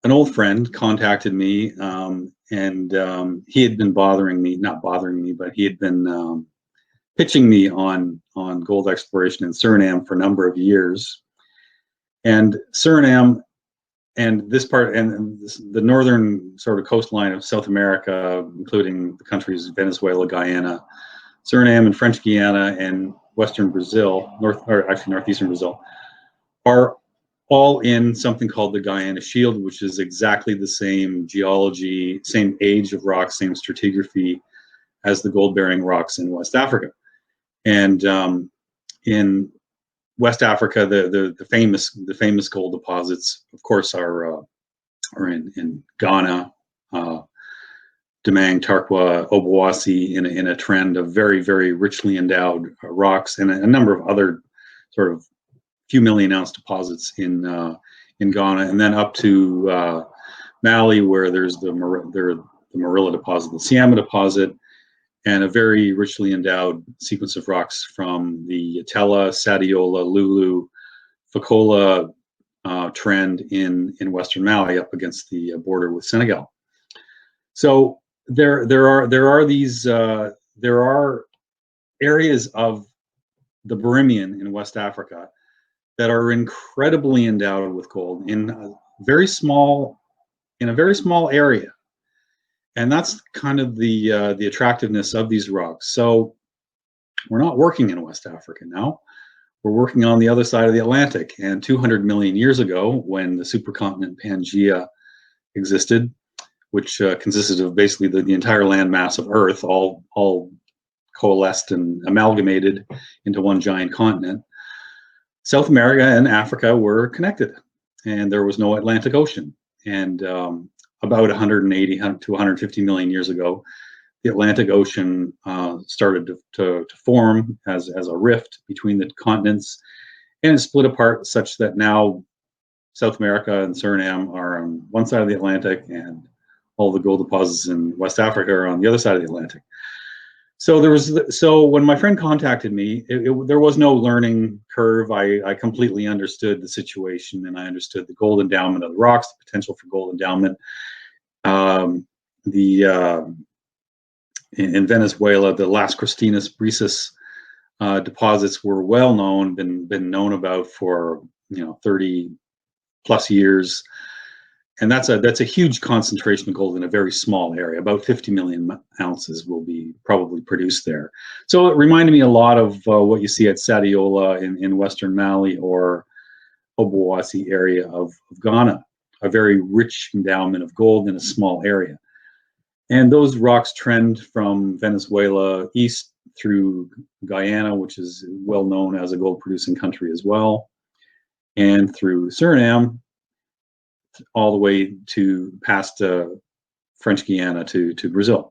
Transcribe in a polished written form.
an old friend contacted me, and he had been not bothering me, but he had been pitching me on gold exploration in Suriname for a number of years. And Suriname and this part and the northern sort of coastline of South America, including the countries Venezuela, Guyana, Suriname, and French Guiana, and western Brazil, northeastern Brazil, are all in something called the Guyana Shield, which is exactly the same geology, same age of rocks, same stratigraphy as the gold-bearing rocks in West Africa. And in West Africa, the famous gold deposits, of course, are in Ghana, Damang, Tarkwa, Obuasi, in a trend of very, very richly endowed rocks, and a number of other sort of few million ounce deposits in Ghana, and then up to Mali, where there's the Marilla deposit, the Siama deposit, and a very richly endowed sequence of rocks from the Yatela, Sadiola, Lulu, Fekola trend in western Mali up against the border with Senegal. So there are areas of the Birimian in West Africa that are incredibly endowed with gold in a very small area. And that's kind of the attractiveness of these rocks. So we're not working in West Africa now. We're working on the other side of the Atlantic. And 200 million years ago, when the supercontinent Pangaea existed, which consisted of basically the entire landmass of Earth, all coalesced and amalgamated into one giant continent, South America and Africa were connected, and there was no Atlantic Ocean. And about 180 to 150 million years ago, the Atlantic Ocean started to form as a rift between the continents, and it split apart such that now South America and Suriname are on one side of the Atlantic, and all the gold deposits in West Africa are on the other side of the Atlantic. So when my friend contacted me, there was no learning curve. I completely understood the situation, and I understood the gold endowment of the rocks, the potential for gold endowment. In Venezuela, the Las Cristinas Brisas deposits were well known, been known about for 30 plus years. And that's a huge concentration of gold in a very small area. About 50 million ounces will be probably produced there. So it reminded me a lot of what you see at Sadiola in western Mali or Obuasi area of Ghana, a very rich endowment of gold in a small area. And those rocks trend from Venezuela east through Guyana, which is well known as a gold producing country as well, and through Suriname, all the way to past French Guiana to Brazil.